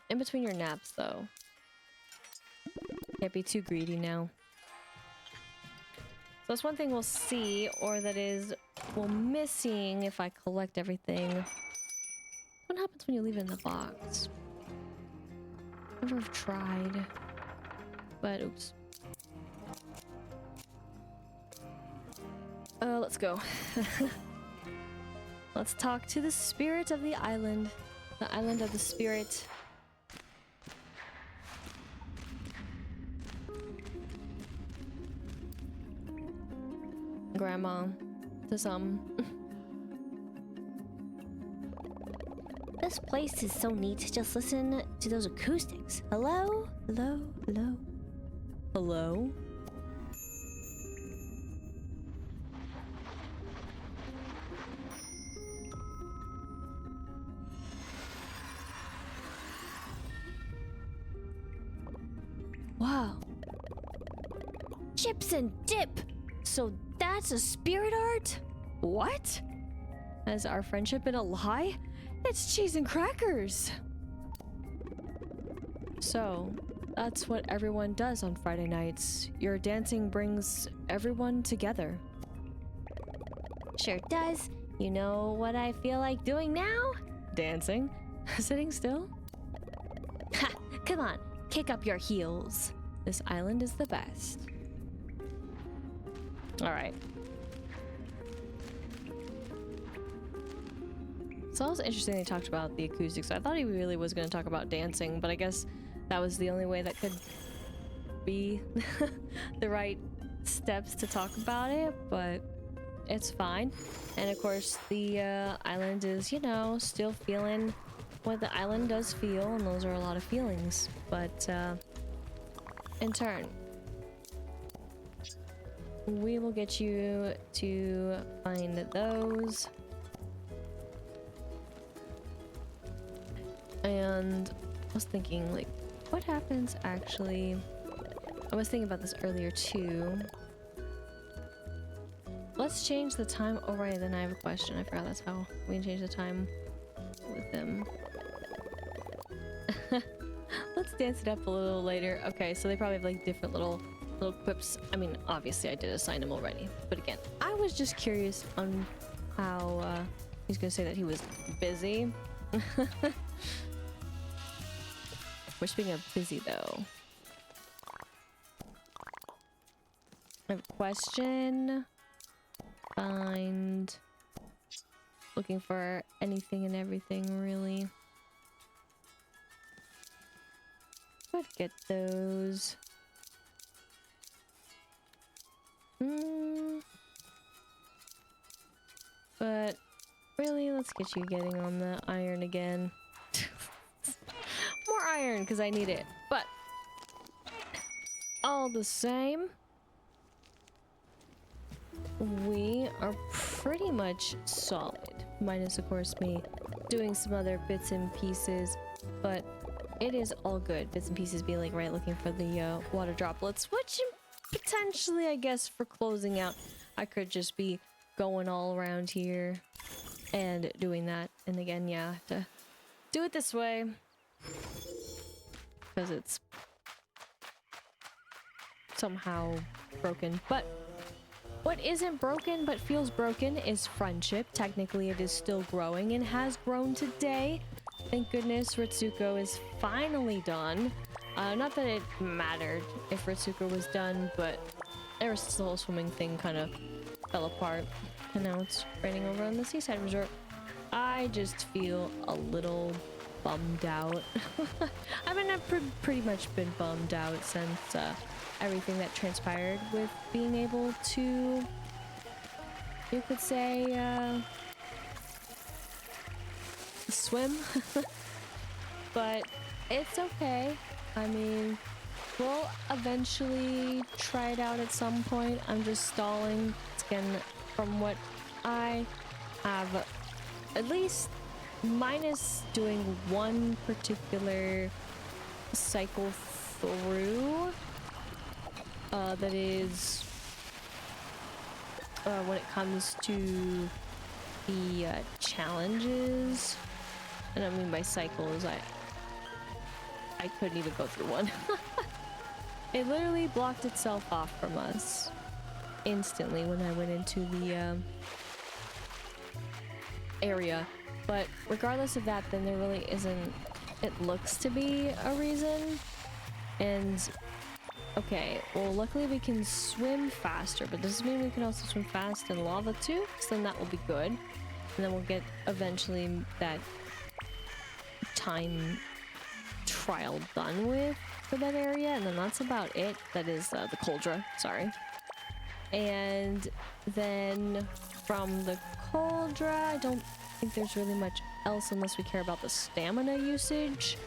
In between your naps, though. Can't be too greedy now. So that's one thing we'll see, or that is, we're missing if I collect everything. What happens when you leave it in the box? Never have tried. But oops. Let's go. Let's talk to the spirit of the island. The island of the spirit. Grandma. To some. This place is so neat. Just listen to those acoustics. Hello? Hello? Hello? Hello? Wow. Chips and dip! So that's a spirit art? What? Has our friendship been a lie? It's cheese and crackers! So, that's what everyone does on Friday nights. Your dancing brings everyone together. Sure does. You know what I feel like doing now? Dancing? Sitting still? Ha! Come on, kick up your heels. This island is the best. Alright. So that was interesting they talked about the acoustics. I thought he really was going to talk about dancing, but I guess that was the only way that could be the right steps to talk about it, but it's fine. And of course, the island is, you know, still feeling what the island does feel, and those are a lot of feelings. But in turn, we will get you to find those. And I was thinking, like, what happens actually? I was thinking about this earlier too. Let's change the time. Oh, right, then I have a question. I forgot that's how we can change the time with them. Let's dance it up a little later. Okay, so they probably have like different little quips. I mean, obviously I did assign him already, but again, I was just curious on how he's gonna say that he was busy. We're speaking of busy though. I have a question. Find. Looking for anything and everything, really. Could get those. But really, let's get you getting on the iron again. More iron, because I need it. But all the same, we are pretty much solid. Minus, of course, me doing some other bits and pieces. But it is all good. Bits and pieces being like, right, looking for the water droplets, which potentially, I guess, for closing out, I could just be going all around here and doing that. And again, yeah, I have to do it this way because it's somehow broken. But what isn't broken but feels broken is friendship. Technically, it is still growing and has grown today. Thank goodness Ritsuko is finally done. Not that it mattered if Ritsuko was done, but ever since the whole swimming thing kind of fell apart, and now it's raining over on the seaside resort, I just feel a little bummed out. I mean, I've pretty much been bummed out since everything that transpired with being able to, you could say, swim. But it's okay. I mean, we'll eventually try it out at some point. I'm just stalling. Again, from what I have at least minus doing one particular cycle through that is when it comes to the challenges, and I mean by cycles, I couldn't even go through one. It literally blocked itself off from us instantly when I went into the area. But regardless of that, then there really isn't, it looks to be a reason. And okay, well luckily we can swim faster, but does this mean we can also swim fast in lava too? So then that will be good. And then we'll get eventually that time trial done with for that area, and then that's about it. That is the cauldron, sorry. And then from the cauldron, I don't think there's really much else unless we care about the stamina usage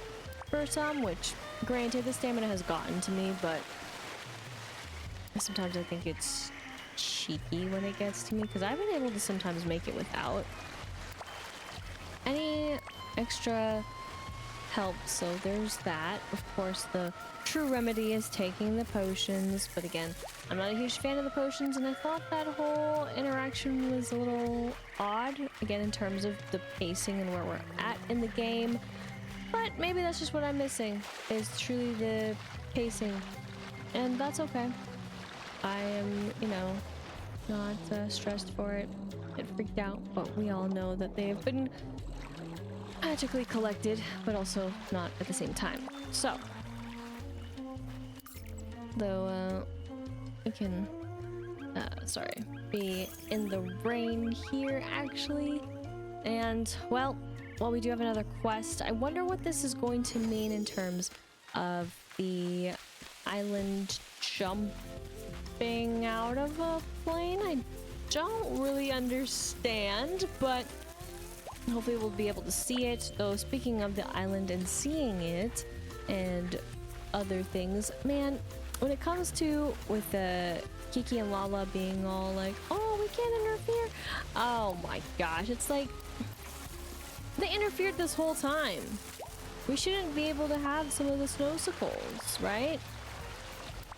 for some, which granted the stamina has gotten to me, but sometimes I think it's cheeky when it gets to me because I've been able to sometimes make it without any extra help. So there's that. Of course, the true remedy is taking the potions, but again, I'm not a huge fan of the potions, and I thought that whole interaction was a little odd, again, in terms of the pacing and where we're at in the game. But maybe that's just what I'm missing, is truly the pacing, and that's okay. I am, you know, not stressed for it. It freaked out, but we all know that they have been magically collected, but also not at the same time. So, though we can be in the rain here actually, and well, we do have another quest. I wonder what this is going to mean in terms of the island jumping out of a plane. I don't really understand, but hopefully we'll be able to see it. Though speaking of the island and seeing it and other things, man, when it comes to with the Kiki and Lala being all like, oh, we can't interfere, oh my gosh, it's like they interfered this whole time. We shouldn't be able to have some of the snowsicles, right?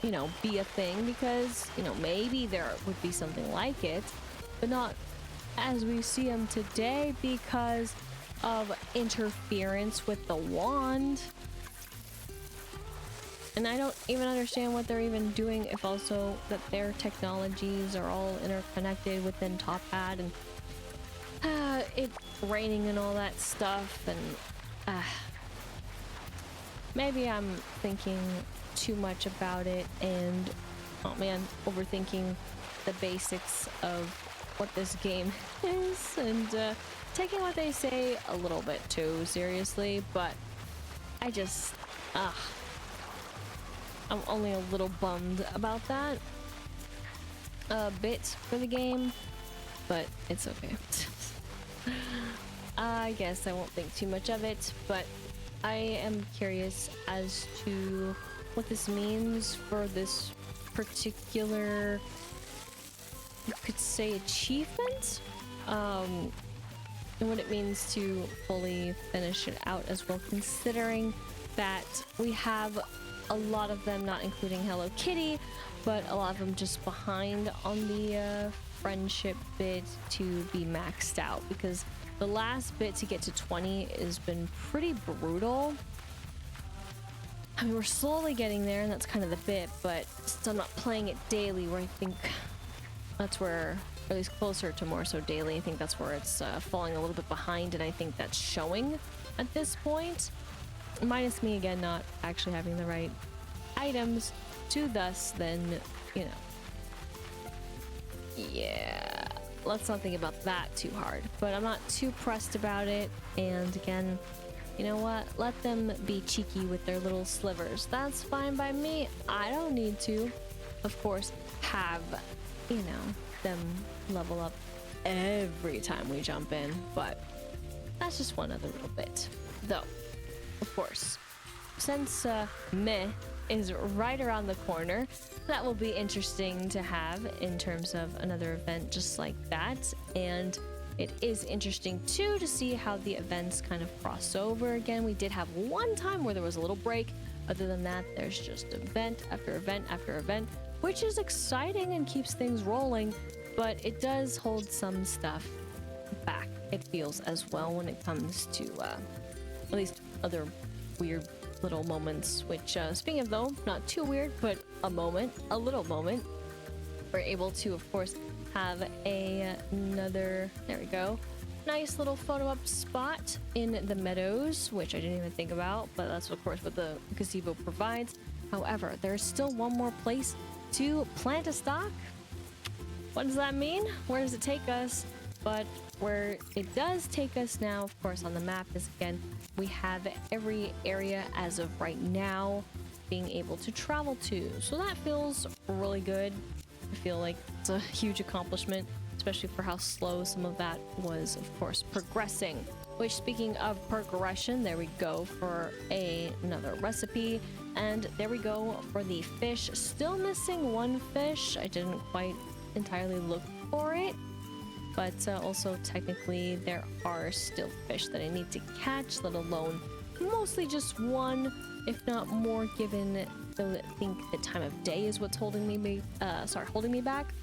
You know, be a thing, because, you know, maybe there would be something like it, but not as we see them today because of interference with the wand. And I don't even understand what they're even doing if also that their technologies are all interconnected within Top Hat, and it raining and all that stuff, and maybe I'm thinking too much about it and, oh man, overthinking the basics of what this game is, and taking what they say a little bit too seriously. But I just I'm only a little bummed about that a bit for the game, but it's okay. I guess I won't think too much of it, but I am curious as to what this means for this particular, you could say, achievement, and what it means to fully finish it out as well, considering that we have a lot of them, not including Hello Kitty, but a lot of them just behind on the friendship bit to be maxed out, because the last bit to get to 20 has been pretty brutal. I mean, we're slowly getting there, and that's kind of the bit, but still not playing it daily, where I think that's where, or at least closer to more so daily, I think that's where it's falling a little bit behind, and I think that's showing at this point. Minus me, again, not actually having the right items to thus then, you know. Yeah, let's not think about that too hard, but I'm not too pressed about it, and again, you know what? Let them be cheeky with their little slivers. That's fine by me. I don't need to, of course, have, you know, them level up every time we jump in, but that's just one other little bit. Though, of course, since Meh is right around the corner, that will be interesting to have in terms of another event just like that. And it is interesting too to see how the events kind of cross over again. We did have one time where there was a little break. Other than that, there's just event after event after event, which is exciting and keeps things rolling, but it does hold some stuff back, it feels, as well, when it comes to at least other weird little moments, which speaking of, though, not too weird, but a little moment, we're able to, of course, have another, there we go, nice little photo op spot in the meadows, which I didn't even think about, but that's of course what the gazebo provides. However, there's still one more place to plant a stock. What does that mean? Where does it take us? But where it does take us now, of course, on the map is, again, we have every area as of right now being able to travel to. So that feels really good. I feel like it's a huge accomplishment, especially for how slow some of that was, of course, progressing. Which, speaking of progression, there we go for another recipe. And there we go for the fish. Still missing one fish. I didn't quite entirely look for it. But also, technically, there are still fish that I need to catch, let alone mostly just one, if not more, given I think the time of day is what's holding me back.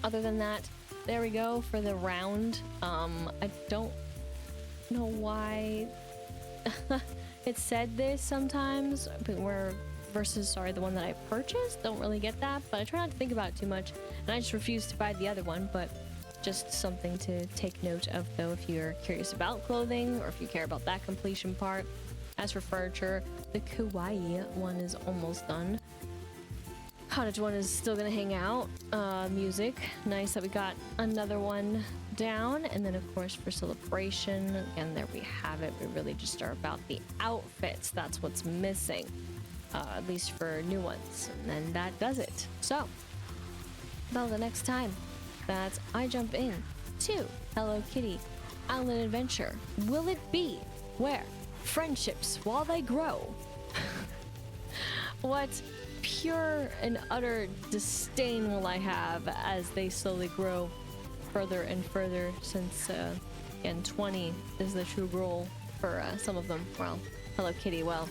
Other than that, there we go for the round. I don't know why it said this sometimes, but versus the one that I purchased, don't really get that, but I try not to think about it too much, and I just refuse to buy the other one. But just something to take note of, though, if you're curious about clothing or if you care about that completion part. As for furniture, the kawaii one is almost done. Cottage one is still gonna hang out. Music, nice that we got another one down. And then, of course, for celebration, and there we have it. We really just are about the outfits. That's what's missing, at least for new ones. And then that does it. So, well, the next time that I jump in to Hello Kitty Island Adventure, will it be where friendships while they grow? What pure and utter disdain will I have as they slowly grow further and further, since again 20 is the true goal for some of them. Well, Hello Kitty, well,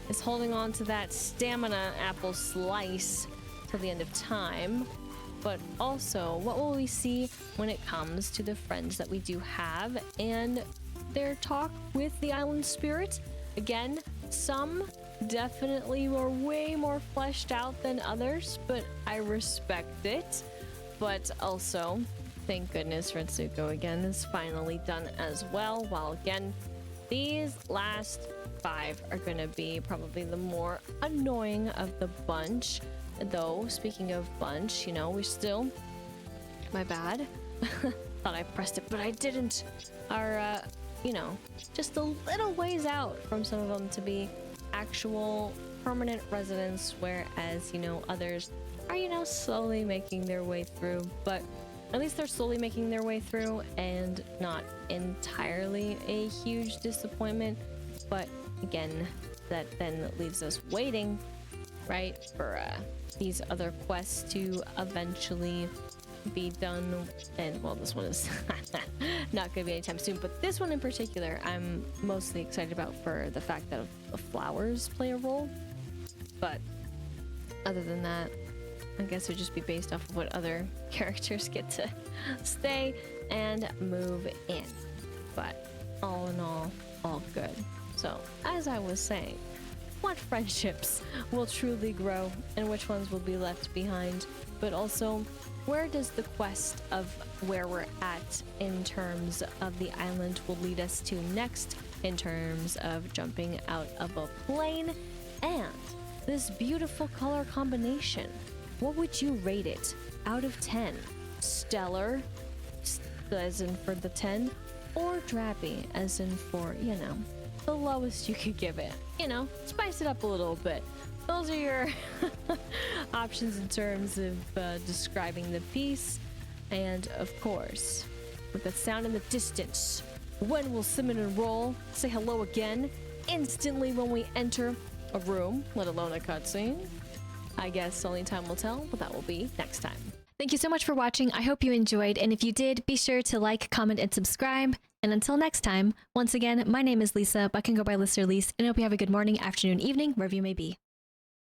is holding on to that stamina apple slice till the end of time. But also, what will we see when it comes to the friends that we do have and their talk with the island spirit? Again, some definitely were way more fleshed out than others, but I respect it. But also, thank goodness Retsuko again is finally done as well. While again, these last 5 are going to be probably the more annoying of the bunch. Though, speaking of bunch, you know, we still, my bad, thought I pressed it, but I didn't, are, you know, just a little ways out from some of them to be actual permanent residents, whereas, you know, others are, you know, slowly making their way through. But at least they're slowly making their way through, and not entirely a huge disappointment. But again, that then leaves us waiting, right, for these other quests to eventually be done. And well, this one is not gonna be anytime soon, but this one in particular I'm mostly excited about for the fact that the flowers play a role. But other than that, I guess it would just be based off of what other characters get to stay and move in. But all in all good. So as I was saying, what friendships will truly grow and which ones will be left behind, but also where does the quest of where we're at in terms of the island will lead us to next, in terms of jumping out of a plane, and this beautiful color combination. What would you rate it out of 10? Stellar, as in for the 10, or drabby, as in for, you know, the lowest you could give it? You know, spice it up a little bit. Those are your options in terms of describing the piece. And of course, with the sound in the distance, when will Cinnamon and Roll say hello again instantly when we enter a room, let alone a cutscene? I guess only time will tell, but that will be next time. Thank you so much for watching. I hope you enjoyed. And if you did, be sure to like, comment, and subscribe. And until next time, once again, my name is Lisa, but I can go by Lister Lise, and I hope you have a good morning, afternoon, evening, wherever you may be.